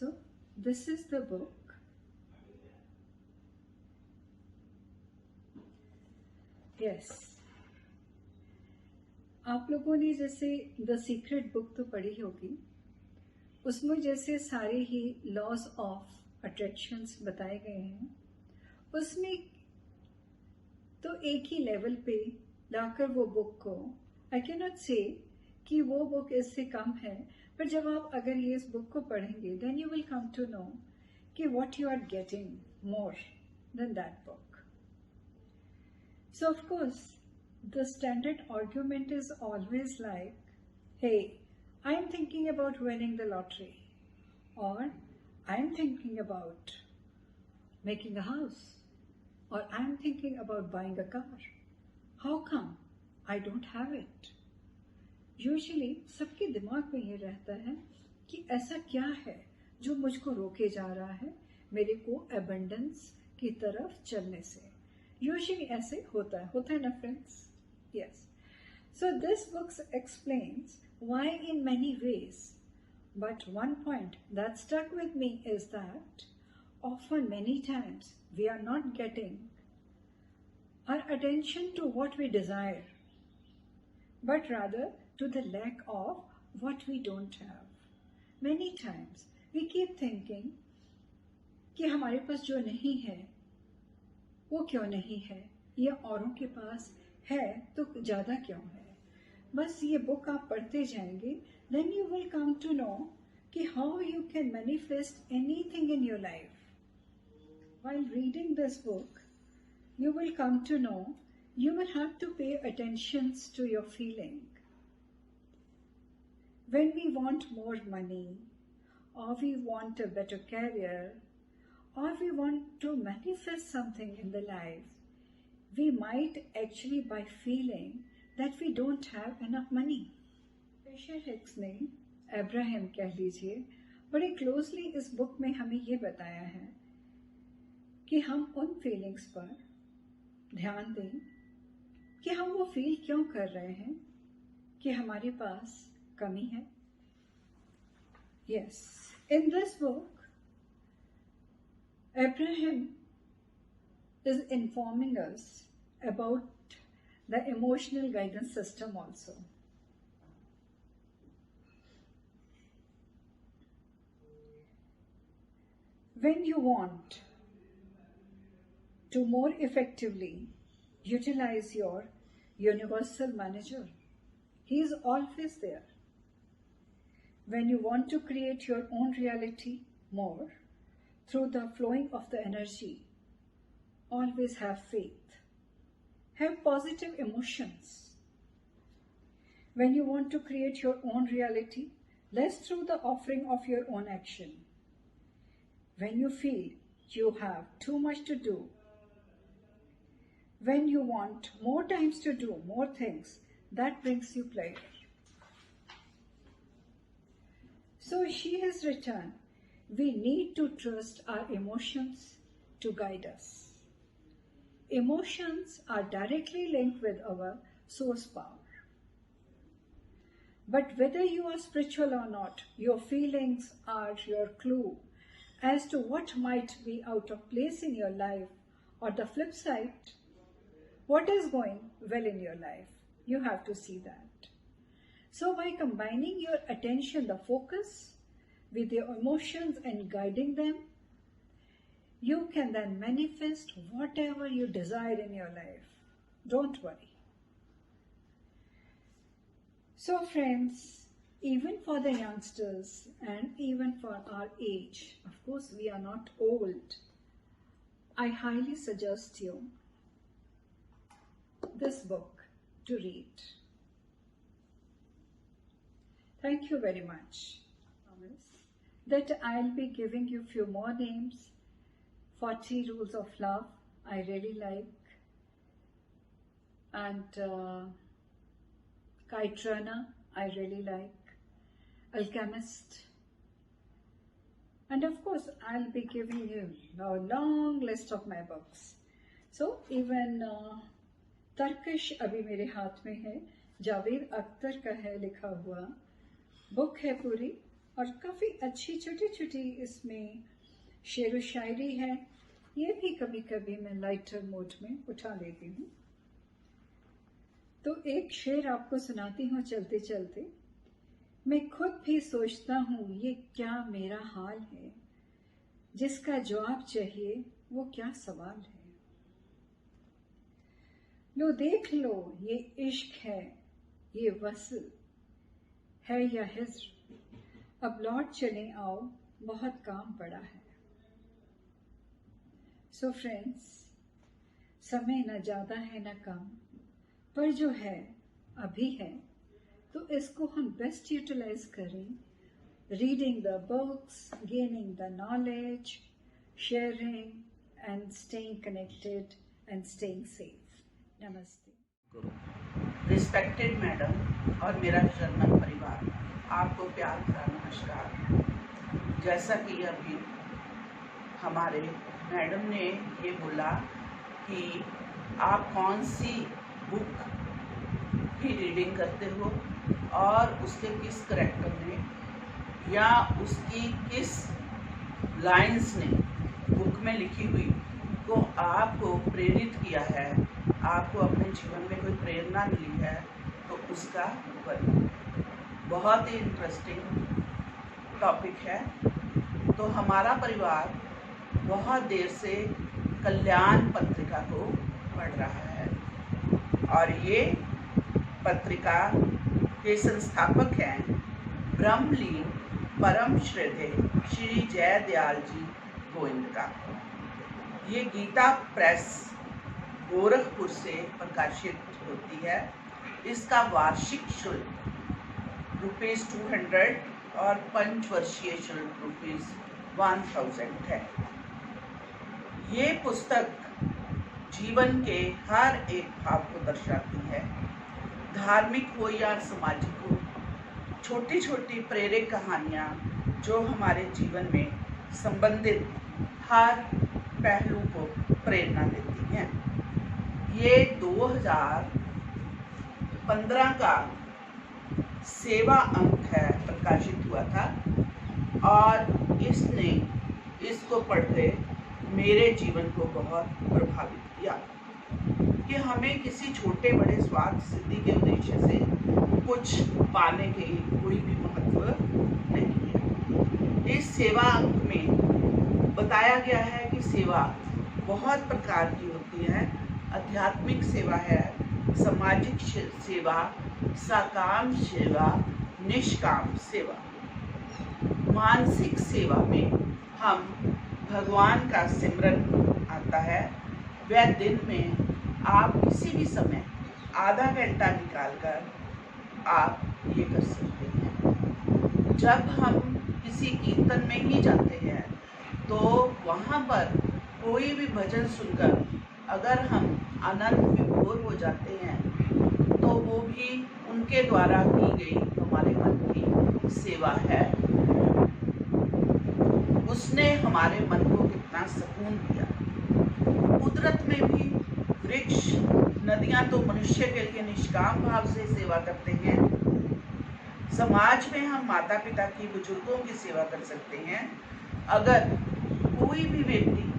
So this is the book. Yes, आप लोगों ने जैसे द सीक्रेट बुक तो पढ़ी होगी, उसमें जैसे सारे ही लॉज ऑफ अट्रैक्शंस बताए गए हैं, उसमें तो एक ही लेवल पे लाकर वो बुक को, आई कैन नॉट से कि वो बुक इससे कम है, पर जब आप अगर ये इस बुक को पढ़ेंगे then you will come to know कि what you are getting more than that book. So of course, the standard argument is always like, hey, I'm thinking about winning the lottery, or I'm thinking about making a house, or I'm thinking about buying a car. How come I don't have it? Usually सबके दिमाग में ये रहता है कि ऐसा क्या है जो मुझको रोके जा रहा है मेरे को abundance की तरफ चलने से. Usually ऐसे होता है ना friends? Yes. So this book explains why in many ways. But one point that stuck with me is that often many times we are not getting our attention to what we desire, but rather to the lack of what we don't have. Many times we keep thinking कि हमारे पास जो नहीं है वो क्यों नहीं है, या औरों के पास है तो ज़्यादा क्यों है. बस ये बुक आप पढ़ते जाएंगे, then you will come to know कि how you can manifest anything in your life. While reading this book you will come to know you will have to pay attention to your feeling. When we want more money, or we want a better career, or we want to manifest something in the life, we might actually by feeling that we don't have enough money. Fisher Hicks ने Abraham कह लीजिए बड़े closely इस book में हमें ये बताया है कि हम उन फीलिंग्स पर ध्यान दें कि हम वो फील क्यों कर रहे हैं कि हमारे पास कमी है. Yes, in this book Abraham is informing us about the emotional guidance system also. When you want to more effectively utilize your universal manager, he is always there. When you want to create your own reality more, through the flowing of the energy, always have faith. Have positive emotions. When you want to create your own reality, less through the offering of your own action. When you feel you have too much to do. When you want more times to do more things, that brings you pleasure. So she has written, we need to trust our emotions to guide us. Emotions are directly linked with our source power. But whether you are spiritual or not, your feelings are your clue as to what might be out of place in your life, or the flip side, what is going well in your life. You have to see that. So by combining your attention, the focus, with your emotions and guiding them, you can then manifest whatever you desire in your life. Don't worry. So friends, even for the youngsters and even for our age, of course we are not old, I highly suggest you this book to read. Thank you very much. That I'll be giving you few more names. 40 Rules of Love, I really like. And Kite Runner, I really like. Alchemist. And of course, I'll be giving you a long list of my books. So even Turkish अभी मेरे हाथ में है, जावेद अख्तर का है लिखा हुआ, book है पूरी, और काफ़ी अच्छी छोटी छोटी इसमें शेर व शायरी है। ये भी कभी कभी मैं लाइटर मोड में उठा लेती हूँ। तो एक शेर आपको सुनाती हूँ चलते चलते। मैं खुद भी सोचता हूँ ये क्या मेरा हाल है, जिसका जवाब चाहिए वो क्या सवाल है। लो देख लो ये इश्क है, ये वस्ल है या हिज्र, अब लौट चले आओ बहुत काम पड़ा है। सो फ्रेंड्स, समय न ज़्यादा है न कम, पर जो है अभी है, तो इसको हम बेस्ट यूटिलाइज करें। Reading the books, gaining the knowledge, sharing and staying connected and staying safe. नमस्ते। रिस्पेक्टेड मैडम और मेरा जर्मन परिवार, आपको प्यार भरा नमस्कार। जैसा कि अभी हमारे मैडम ने ये बोला कि आप कौन सी बुक की रीडिंग करते हो और उसके किस करैक्टर ने या उसकी किस लाइंस ने बुक में लिखी हुई को आपको प्रेरित किया है, आपको अपने जीवन में कोई प्रेरणा मिली है, तो उसका वर्णन। बहुत ही इंटरेस्टिंग टॉपिक है। तो हमारा परिवार बहुत देर से कल्याण पत्रिका को पढ़ रहा है और ये पत्रिका के संस्थापक हैं ब्रह्मलीन परम श्रद्धेय श्री जयदयाल जी गोविंद। ये गीता प्रेस गोरखपुर से प्रकाशित होती है। इसका वार्षिक शुल्क ₹200 और पंचवर्षीय शुल्क ₹1000 है। ये पुस्तक जीवन के हर एक भाव को दर्शाती है, धार्मिक हो या सामाजिक हो। छोटी छोटी प्रेरक कहानियाँ जो हमारे जीवन में संबंधित हर पहलू को प्रेरणा देती हैं। ये 2015 का सेवा अंक है, प्रकाशित हुआ था और इसको पढ़ते मेरे जीवन को बहुत प्रभावित किया कि हमें किसी छोटे बड़े स्वार्थ सिद्धि के उद्देश्य से कुछ पाने के कोई भी महत्व नहीं है। इस सेवा अंक में बताया गया है कि सेवा बहुत प्रकार की होती है। आध्यात्मिक सेवा है, सामाजिक सेवा, सकाम सेवा, निष्काम सेवा। मानसिक सेवा में हम भगवान का सिमरन आता है। वह दिन में आप किसी भी समय आधा घंटा निकालकर आप ये कर सकते हैं। जब हम किसी कीर्तन में ही जाते हैं तो वहाँ पर कोई भी भजन सुनकर अगर हम आनंद विभोर हो जाते हैं तो वो भी उनके द्वारा की गई हमारे मन की सेवा है। उसने हमारे मन को कितना सुकून दिया। कुदरत में भी वृक्ष, नदियां तो मनुष्य के लिए निष्काम भाव से सेवा करते हैं। समाज में हम माता पिता की, बुजुर्गों की सेवा कर सकते हैं। अगर कोई भी व्यक्ति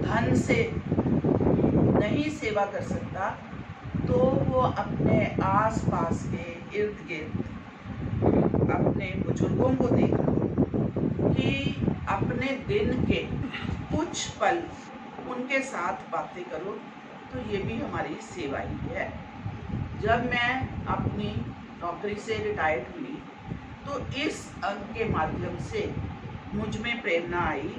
धन से नहीं सेवा कर सकता तो वो अपने आसपास के इर्द गिर्द अपने बुजुर्गों को देखो कि अपने दिन के कुछ पल उनके साथ बातें करो, तो ये भी हमारी सेवा ही है। जब मैं अपनी नौकरी से रिटायर्ड हुई तो इस अंक के माध्यम से मुझ में प्रेरणा आई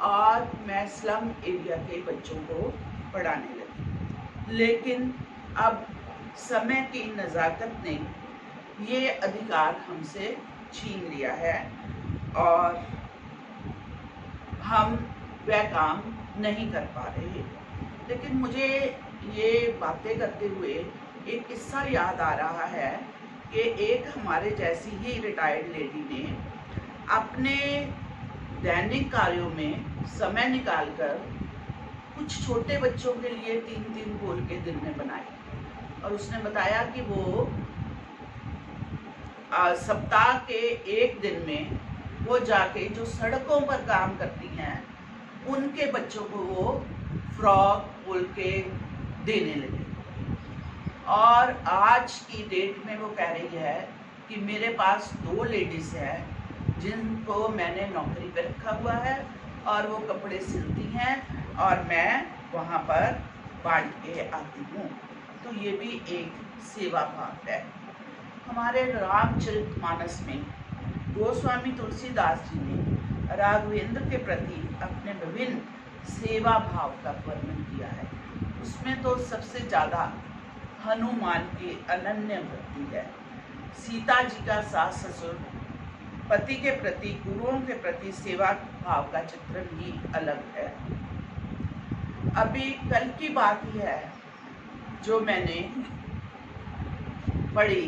और मैं स्लम एरिया के बच्चों को पढ़ाने लगी। लेकिन अब समय की नज़ाकत ने ये अधिकार हमसे छीन लिया है और हम वह काम नहीं कर पा रहे। लेकिन मुझे ये बातें करते हुए एक किस्सा याद आ रहा है कि एक हमारे जैसी ही रिटायर्ड लेडी ने अपने दैनिक कार्यों में समय निकालकर कुछ छोटे बच्चों के लिए 3-3 गोल के दिन में बनाए और उसने बताया कि वो सप्ताह के एक दिन में वो जाके जो सड़कों पर काम करती हैं उनके बच्चों को वो फ्रॉक पुल के देने लगी। और आज की डेट में वो कह रही है कि मेरे पास 2 लेडीज हैं जिनको मैंने नौकरी पे रखा हुआ है और वो कपड़े सिलती हैं और मैं वहाँ पर बांट के आती हूँ। तो ये भी एक सेवा भाव है। हमारे रामचरितमानस में गोस्वामी तुलसीदास जी ने राघवेंद्र के प्रति अपने विभिन्न सेवा भाव का वर्णन किया है। उसमें तो सबसे ज़्यादा हनुमान की अनन्य भक्ति है। सीता जी का सास ससुर पति के प्रति, गुरुओं के प्रति सेवा भाव का चित्रण ही अलग है। अभी कल की बात ही है जो मैंने पढ़ी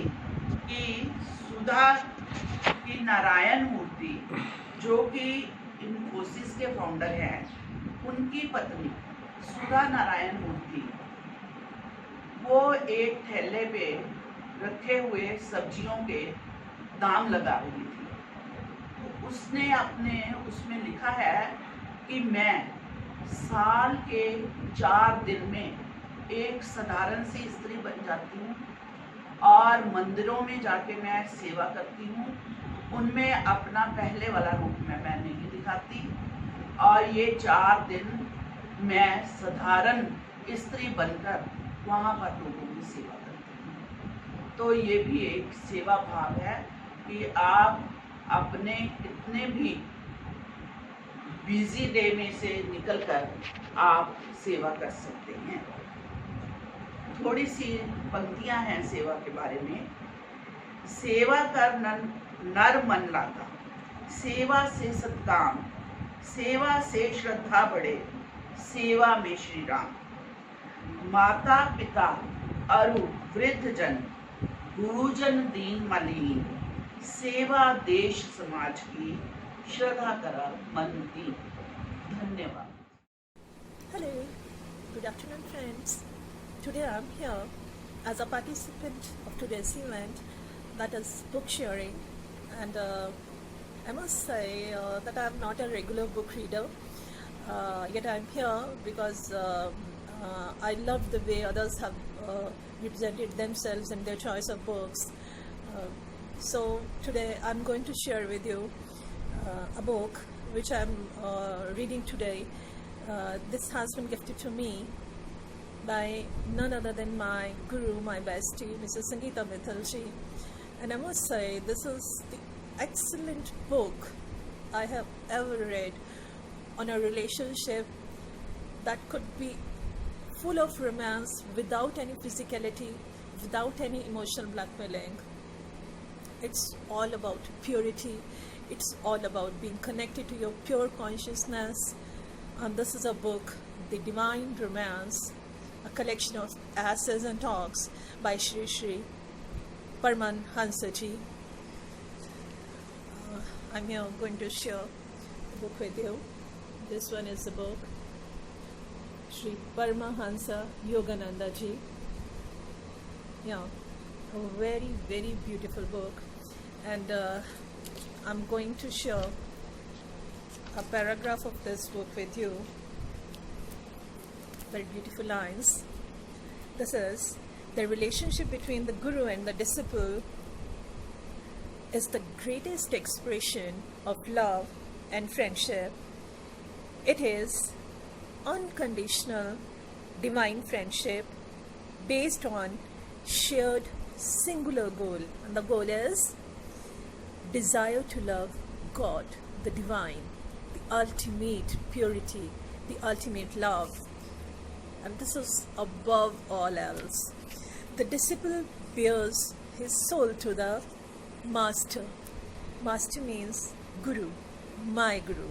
कि सुधा की नारायण मूर्ति, जो कि इन्फोसिस के फाउंडर हैं, उनकी पत्नी सुधा नारायण मूर्ति वो एक ठेले पे रखे हुए सब्जियों के दाम लगा रही थी। तो उसने अपने उसमें लिखा है कि मैं साल के 4 दिन में एक साधारण सी स्त्री बन जाती हूँ और मंदिरों में जाके मैं सेवा करती हूँ। उनमें अपना पहले वाला रूप मैं नहीं दिखाती और ये 4 दिन मैं साधारण स्त्री बनकर वहाँ पर लोगों की सेवा करती हूँ। तो ये भी एक सेवा भाव है कि आप अपने कितने भी बिजी डे में से निकलकर आप सेवा कर सकते हैं। थोड़ी सी पंक्तियां हैं सेवा के बारे में। सेवा कर नर मन लागा, सेवा से सत्काम, सेवा से श्रद्धा बढ़े, सेवा में श्री राम। माता पिता अरु वृद्ध जन, गुरुजन दीन मलिन, सेवा देश समाज की, श्रद्धा करा मन दीन। धन्यवाद। Hello, good afternoon friends. Today I am here as a participant of today's event, that is book sharing, and I must say that I am not a regular book reader, yet I am here because I love the way others have represented themselves in their choice of books. So today I am going to share with you a book which I am reading today. This has been gifted to me by none other than my guru, my bestie, Mrs. Sangeeta Mithalji. And I must say, this is the excellent book I have ever read on a relationship that could be full of romance without any physicality, without any emotional blackmailing. It's all about purity. It's all about being connected to your pure consciousness. And this is a book, The Divine Romance, a collection of essays and talks by Sri Sri Paramahansaji. I'm here going to share the book with you. This one is the book, Sri Paramahansa Yogananda Ji. Yeah, a very, very beautiful book. And I'm going to share a paragraph of this book with you. Very beautiful lines. This is: the relationship between the guru and the disciple is the greatest expression of love and friendship. It is unconditional divine friendship based on shared singular goal, and the goal is desire to love God, the divine, the ultimate purity, the ultimate love. And this is above all else. The disciple bears his soul to the master. Master means guru, my guru.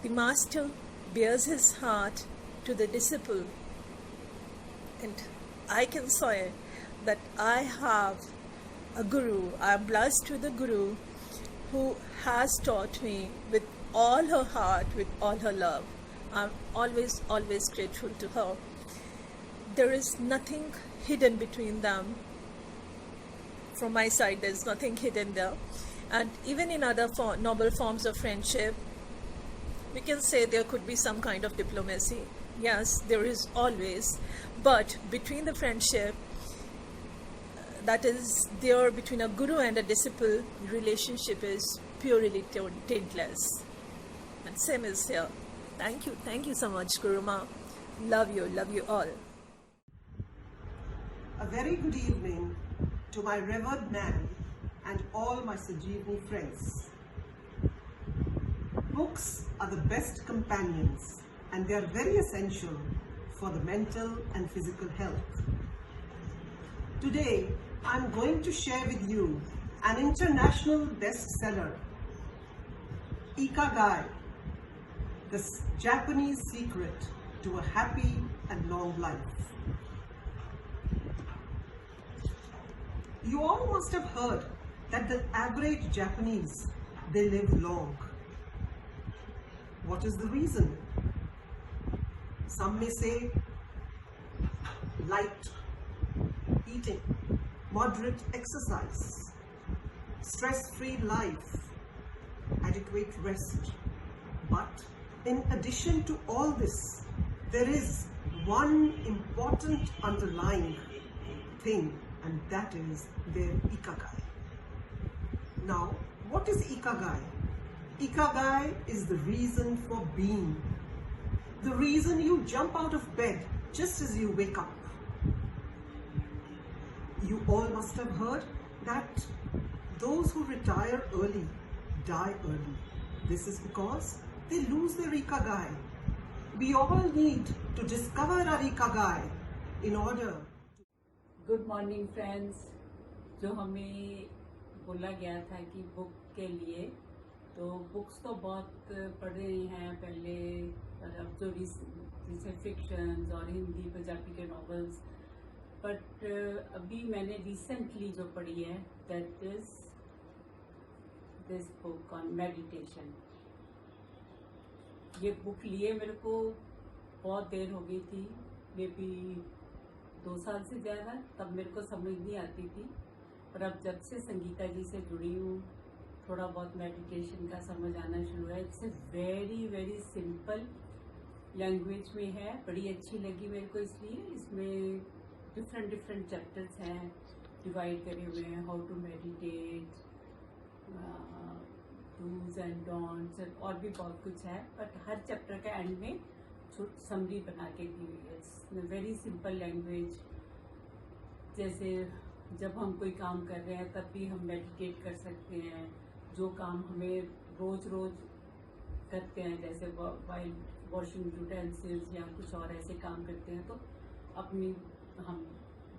The master bears his heart to the disciple, and I can say that I have a guru. I am blessed with a guru who has taught me with all her heart, with all her love. I'm always grateful to her. There is nothing hidden between them. from my side, there's nothing hidden there. And even in other noble forms of friendship, we can say there could be some kind of diplomacy. Yes, there is always, but between the friendship that is there between a guru and a disciple, relationship is purely taintless. And same is here. Thank you so much, Guru Ma. Love you all. A very good evening to my revered man and all my Sanjeevani friends. Books are the best companions and they are very essential for the mental and physical health. Today, I'm going to share with you an international bestseller, Ikigai, the Japanese secret to a happy and long life. You all must have heard that the average Japanese, they live long. What is the reason? Some may say light eating, moderate exercise, stress-free life, adequate rest. But in addition to all this, there is one important underlying thing, and that is their Ikigai. Now, what is Ikigai? Ikigai is the reason for being. The reason you jump out of bed just as you wake up. You all must have heard that those who retire early die early. This is because they lose their Ikigai. We all need to discover our Ikigai in order. Good morning friends. जो हमें बोला गया था कि book के लिए, तो books तो बहुत पढ़ रहे हैं पहले, और अब जो जैसे फिक्शंस और हिंदी पंजाबी के नॉवेल्स, बट अभी मैंने रिसेंटली जो पढ़ी है that is this book on meditation. ये बुक लिए मेरे को बहुत देर हो गई थी, मे बी 2 साल से ज़्यादा. तब मेरे को समझ नहीं आती थी, पर अब जब से संगीता जी से जुड़ी हूँ थोड़ा बहुत मेडिटेशन का समझ आना शुरू है. It's a very very simple language में है, बड़ी अच्छी लगी मेरे को. इसलिए इसमें डिफरेंट चैप्टर्स हैं, डिवाइड करे हुए हैं. How to meditate, dos and don'ts, और भी बहुत कुछ है. बट हर चैप्टर का एंड में समरी बना के दी हुई है. It's very simple language. जैसे जब हम कोई काम कर रहे हैं तब भी हम मेडिटेट कर सकते हैं. जो काम हमें रोज करते हैं, जैसे वाइल वॉशिंग यूटेंसिल्स या कुछ और ऐसे काम करते हैं, तो अपनी हम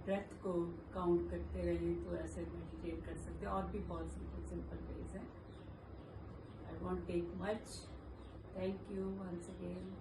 ब्रेथ को काउंट करते रहें तो ऐसे मेडिटेट कर सकते हैं. और भी बहुत सिंपल वेज है. I want take much. Thank you once again.